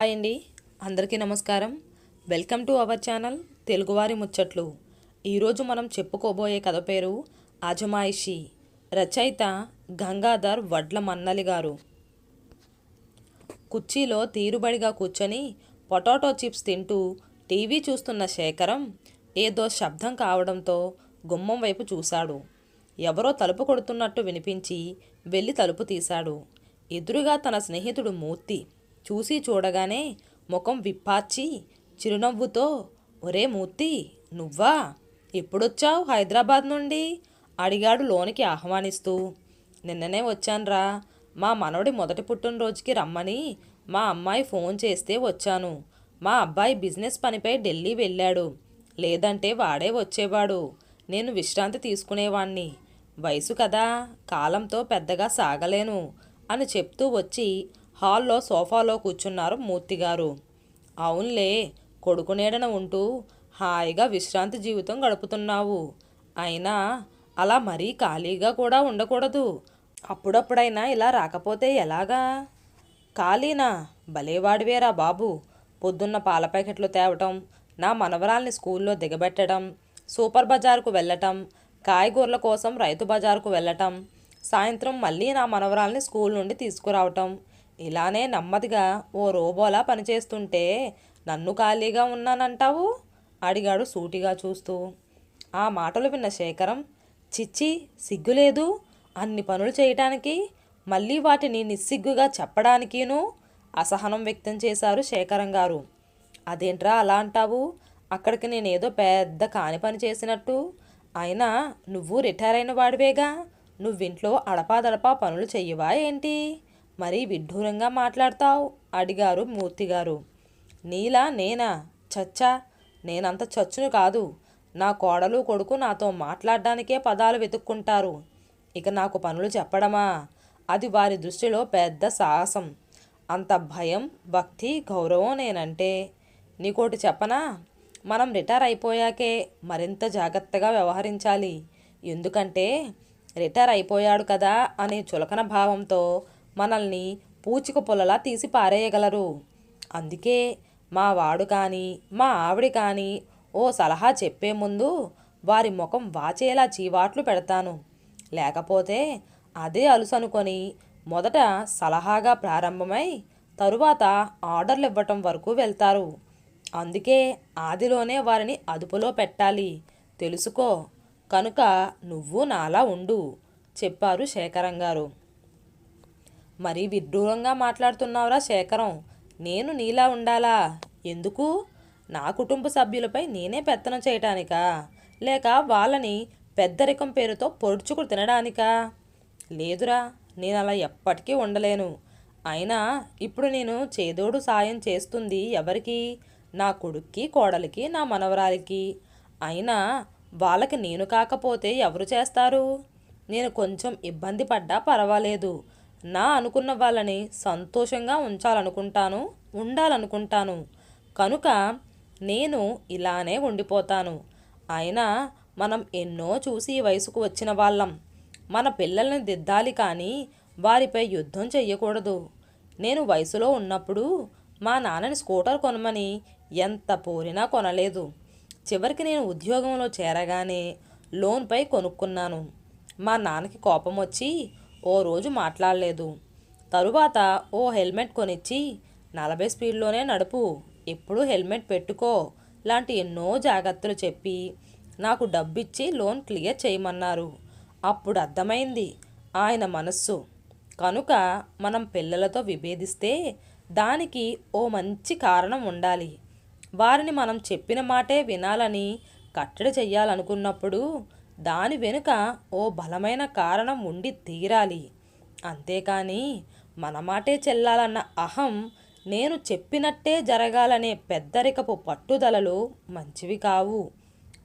Hi అండి, అందరికీ నమస్కారం. వెల్కమ్ టు అవర్ ఛానల్ తెలుగువారి ముచ్చట్లు. ఈరోజు మనం చెప్పుకోబోయే కథ పేరు అజమాయిషి. రచయిత గంగాధర్ వడ్ల మన్నలి గారు. కుర్చీలో తీరుబడిగా కూర్చొని పొటాటో చిప్స్ తింటూ టీవీ చూస్తున్న శేఖరం ఏదో శబ్దం కావడంతో గుమ్మం వైపు చూశాడు. ఎవరో తలుపు కొడుతున్నట్టు వినిపించి వెళ్ళి తలుపు తీశాడు. ఎదురుగా తన స్నేహితుడు మూర్తి. చూసి చూడగానే ముఖం విప్పార్చి చిరునవ్వుతో, ఒరే మూర్తి, నువ్వా? ఎప్పుడొచ్చావు హైదరాబాద్ నుండి? అడిగాడు లోనికి ఆహ్వానిస్తూ. నిన్ననే వచ్చాన్రా. మా మనవడి మొదటి పుట్టినరోజుకి రమ్మని మా అమ్మాయి ఫోన్ చేస్తే వచ్చాను. మా అబ్బాయి బిజినెస్ పనిపై ఢిల్లీ వెళ్ళాడు. లేదంటే వాడే వచ్చేవాడు. నేను విశ్రాంతి తీసుకునేవాణ్ణి. వయసు కదా, కాలంతో పెద్దగా సాగలేను అని చెప్తూ వచ్చి హాల్లో సోఫాలో కూర్చున్నారు మూర్తిగారు. అవునులే, కొడుకు నీడన ఉంటూ హాయిగా విశ్రాంతి జీవితం గడుపుతున్నావు. అయినా అలా మరీ ఖాళీగా కూడా ఉండకూడదు. అప్పుడప్పుడైనా ఇలా రాకపోతే ఎలాగా? ఖాళీనా? భలేవాడివేరా బాబు. పొద్దున్న పాల ప్యాకెట్లు తేవటం, నా మనవరాల్ని స్కూల్లో దిగబెట్టడం, సూపర్ బజార్కు వెళ్ళటం, కాయగూరల కోసం రైతు బజార్కు వెళ్ళటం, సాయంత్రం మళ్ళీ నా మనవరాల్ని స్కూల్ నుండి తీసుకురావటం, ఇలానే నెమ్మదిగా ఓ రోబోలా పనిచేస్తుంటే నన్ను ఖాళీగా ఉన్నానంటావు? అడిగాడు సూటిగా చూస్తూ. ఆ మాటలు విన్న శేఖరం, చిచ్చి, సిగ్గులేదు అన్ని పనులు చేయటానికి, మళ్ళీ వాటిని నిస్సిగ్గుగా చెప్పడానికినూ అసహనం వ్యక్తం చేశారు శేఖరం గారు. అదేంట్రా అలా అంటావు? అక్కడికి నేనేదో పెద్ద కాని పని చేసినట్టు. అయినా నువ్వు రిటైర్ అయిన వాడివేగా, నువ్వింట్లో అడపాదడపా పనులు చెయ్యవా ఏంటి? మరీ విడ్డూరంగా మాట్లాడతావు అడిగారు మూర్తిగారు. నీలా నేనా? చచ్చా, నేనంత చచ్చును కాదు. నా కోడలు కొడుకు నాతో మాట్లాడడానికే పదాలు వెతుక్కుంటారు. ఇక నాకు పనులు చెప్పడమా? అది వారి దృష్టిలో పెద్ద సాహసం. అంత భయం, భక్తి, గౌరవం నేనంటే. నీకోటి చెప్పనా? మనం రిటైర్ అయిపోయాకే మరింత జాగ్రత్తగా వ్యవహరించాలి. ఎందుకంటే రిటైర్ అయిపోయాడు కదా అనే చులకన భావంతో మనల్ని పూచిక పొలలా తీసి పారేయగలరు. అందుకే మా వాడు కానీ మా ఆవిడ కానీ ఓ సలహా చెప్పే ముందు వారి ముఖం వాచేలా చీవాట్లు పెడతాను. లేకపోతే అదే అలుసనుకొని మొదట సలహాగా ప్రారంభమై తరువాత ఆర్డర్లు ఇవ్వటం వరకు వెళ్తారు. అందుకే ఆదిలోనే వారిని అదుపులో పెట్టాలి, తెలుసుకో. కనుక నువ్వు నాలా ఉండు చెప్పారు శేఖరం గారు. మరీ విడ్డూరంగా మాట్లాడుతున్నావురా శేఖరం. నేను నీలా ఉండాలా? ఎందుకు? నా కుటుంబ సభ్యులపై నేనే పెత్తనం చేయటానికా? లేక వాళ్ళని పెద్దరికం పేరుతో పొడుచుకు తినడానికా? లేదురా, నేను అలా ఎప్పటికీ ఉండలేను. అయినా ఇప్పుడు నేను చేదోడు సాయం చేస్తుంది ఎవరికి? నా కొడుక్కి, కోడలికి, నా మనవరాలికి. అయినా వాళ్ళకి నేను కాకపోతే ఎవరు చేస్తారు? నేను కొంచెం ఇబ్బంది పడ్డా పర్వాలేదు. నా అనుకున్న వాళ్ళని సంతోషంగా ఉండాలనుకుంటాను. కనుక నేను ఇలానే ఉండిపోతాను. అయినా మనం ఎన్నో చూసి వయసుకు వచ్చిన వాళ్ళం. మన పిల్లల్ని దిద్దాలి కానీ వారిపై యుద్ధం చెయ్యకూడదు. నేను వయసులో ఉన్నప్పుడు మా నాన్నని స్కూటర్ కొనమని ఎంత పోరినా కొనలేదు. చివరికి నేను ఉద్యోగంలో చేరగానే లోన్పై కొనుక్కున్నాను. మా నాన్నకి కోపం వచ్చి ఓ రోజు మాట్లాడలేదు. తరువాత ఓ హెల్మెట్ కొనిచ్చి 40 స్పీడ్లోనే నడుపు, ఎప్పుడూ హెల్మెట్ పెట్టుకో లాంటి ఎన్నో జాగ్రత్తలు చెప్పి నాకు డబ్బిచ్చి లోన్ క్లియర్ చేయమన్నారు. అప్పుడు అర్థమైంది ఆయన మనస్సు. కనుక మనం పిల్లలతో విభేదిస్తే దానికి ఓ మంచి కారణం ఉండాలి. వారిని మనం చెప్పిన మాటే వినాలని కట్టడి చెయ్యాలనుకున్నప్పుడు దాని వెనుక ఓ బలమైన కారణం ఉండి తీరాలి. అంతేకాని మన మాటే చెల్లాలన్న అహం, నేను చెప్పినట్టే జరగాలనే పెద్దరికపు పట్టుదలలు మంచివి కావు.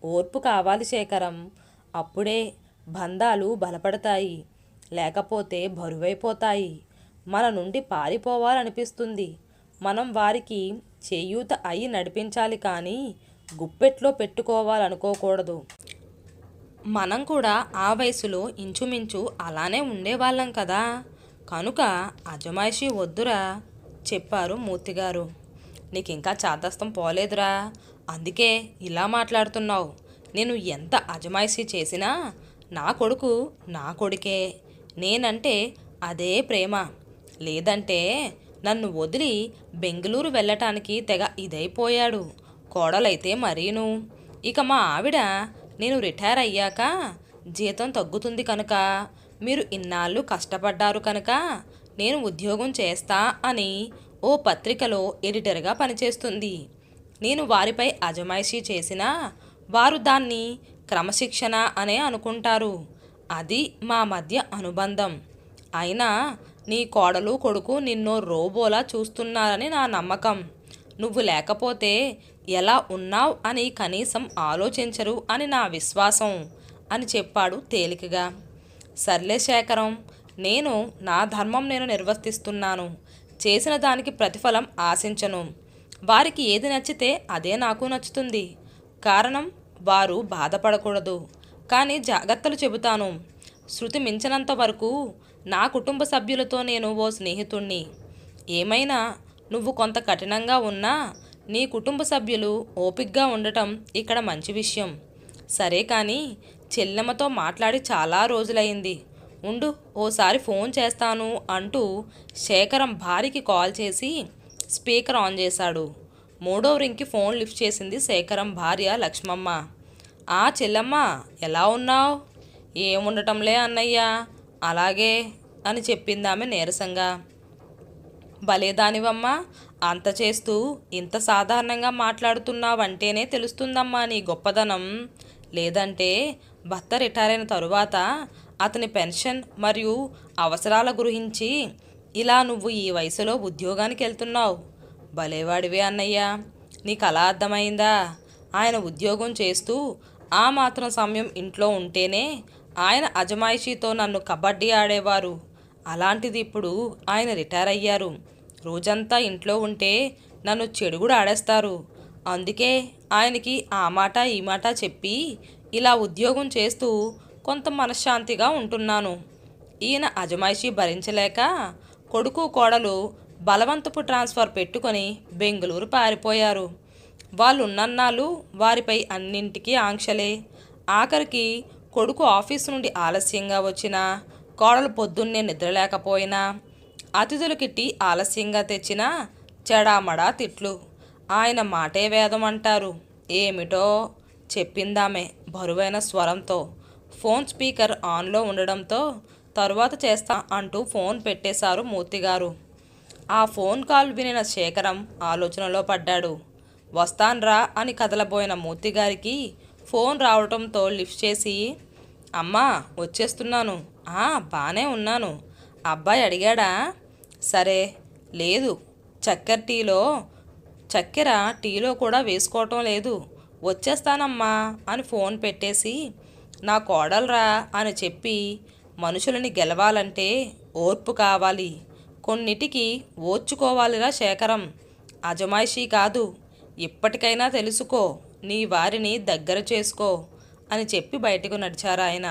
ఓర్పు కావాలి శేఖరం. అప్పుడే బంధాలు బలపడతాయి. లేకపోతే బరువైపోతాయి. మన నుండి పారిపోవాలనిపిస్తుంది. మనం వారికి చేయూత అయి నడిపించాలి కానీ గుప్పెట్లో పెట్టుకోవాలనుకోకూడదు. మనం కూడా ఆ వయసులో ఇంచుమించు అలానే ఉండేవాళ్ళం కదా. కనుక అజమాయిషీ వద్దురా చెప్పారు మూర్తిగారు. నీకింకా చాదస్తం పోలేదురా, అందుకే ఇలా మాట్లాడుతున్నావు. నేను ఎంత అజమాయిషీ చేసినా నా కొడుకు నా కొడుకే, నేనంటే అదే ప్రేమ. లేదంటే నన్ను వదిలి బెంగళూరు వెళ్ళటానికి తెగ ఇదైపోయాడు. కోడలైతే మరీను. ఇక మా ఆవిడ నేను రిటైర్ అయ్యాక జీతం తగ్గుతుంది కనుక, మీరు ఇన్నాళ్ళు కష్టపడ్డారు కనుక నేను ఉద్యోగం చేస్తా అని ఓ పత్రికలో ఎడిటర్గా పనిచేస్తుంది. నేను వారిపై అజమాయిషీ చేసినా వారు దాన్ని క్రమశిక్షణ అనే అనుకుంటారు. అది మా మధ్య అనుబంధం. అయినా నీ కోడలు కొడుకు నిన్నో రోబోలా చూస్తున్నారని నా నమ్మకం. నువ్వు లేకపోతే ఎలా ఉన్నావు అని కనీసం ఆలోచించరు అని నా విశ్వాసం అని చెప్పాడు తేలికగా. సర్లే శేఖరం, నేను నా ధర్మం నేను నిర్వర్తిస్తున్నాను. చేసిన దానికి ప్రతిఫలం ఆశించను. వారికి ఏది నచ్చితే అదే నాకు నచ్చుతుంది. కారణం వారు బాధపడకూడదు. కానీ జాగ్రత్తలు చెబుతాను. శృతి మించినంత వరకు నా కుటుంబ సభ్యులతో నేను ఓ స్నేహితుణ్ణి. ఏమైనా నువ్వు కొంత కఠినంగా ఉన్నా నీ కుటుంబ సభ్యులు ఓపిగ్గా ఉండటం ఇక్కడ మంచి విషయం. సరే కానీ చెల్లెమ్మతో మాట్లాడి చాలా రోజులైంది. ఉండు, ఓసారి ఫోన్ చేస్తాను అంటూ శేఖరం భార్యకి కాల్ చేసి స్పీకర్ ఆన్ చేశాడు. మూడో రింగ్కి ఫోన్ లిఫ్ట్ చేసింది శేఖరం భార్య లక్ష్మమ్మ. చెల్లెమ్మ, ఎలా ఉన్నావు? ఏముండటంలే అన్నయ్య, అలాగే అని చెప్పిందామె నీరసంగా. భలేదానివమ్మా, అంత చేస్తూ ఇంత సాధారణంగా మాట్లాడుతున్నావంటేనే తెలుస్తుందమ్మా నీ గొప్పదనం. లేదంటే భర్త రిటైర్ అయిన తరువాత అతని పెన్షన్ మరియు అవసరాల గురించి ఇలా నువ్వు ఈ వయసులో ఉద్యోగానికి వెళ్తున్నావు. భలేవాడివే అన్నయ్య, నీకు అలా అర్థమైందా? ఆయన ఉద్యోగం చేస్తూ ఆ మాత్రం సమయం ఇంట్లో ఉంటేనే ఆయన అజమాయిషీతో నన్ను కబడ్డీ ఆడేవారు. అలాంటిది ఇప్పుడు ఆయన రిటైర్ అయ్యారు. రోజంతా ఇంట్లో ఉంటే నన్ను చెడుగుడు ఆడేస్తారు. అందుకే ఆయనకి ఆ మాట ఈ మాట చెప్పి ఇలా ఉద్యోగం చేస్తూ కొంత మనశ్శాంతిగా ఉంటున్నాను. ఈయన అజమాయిషీ భరించలేక కొడుకు కోడలు బలవంతపు ట్రాన్స్ఫర్ పెట్టుకొని బెంగళూరు పారిపోయారు. వాళ్ళున్నన్నాళ్ళు వారిపై అన్నింటికీ ఆంక్షలే. ఆఖరికి కొడుకు ఆఫీసు నుండి ఆలస్యంగా వచ్చినా, కోడలు పొద్దున్నే నిద్రలేకపోయినా, అతిథులకి టీ ఆలస్యంగా తెచ్చినా చెడామడా తిట్లు. ఆయన మాటే వేదం అంటారు. ఏమిటో చెప్పిందామె బరువైన స్వరంతో. ఫోన్ స్పీకర్ ఆన్లో ఉండడంతో తరువాత చేస్తా అంటూ ఫోన్ పెట్టేశారు మూర్తిగారు. ఆ ఫోన్ కాల్ వినిన శేఖరం ఆలోచనలో పడ్డాడు. వస్తాన్రా అని కదలబోయిన మూర్తిగారికి ఫోన్ రావడంతో లిఫ్ట్ చేసి, అమ్మా వచ్చేస్తున్నాను. బాగానే ఉన్నాను. అబ్బాయి అడిగాడా? సరే, లేదు, చక్కెర టీలో కూడా వేసుకోవటం లేదు, వచ్చేస్తానమ్మా అని ఫోన్ పెట్టేసి, నా కోడలరా అని చెప్పి, మనుషులని గెలవాలంటే ఓర్పు కావాలి, కొన్నిటికి ఓర్చుకోవాలిరా శేఖరం, అజమాయిషీ కాదు. ఇప్పటికైనా తెలుసుకో, నీ వారిని దగ్గర చేసుకో అని చెప్పి బయటకు నడిచారు ఆయన.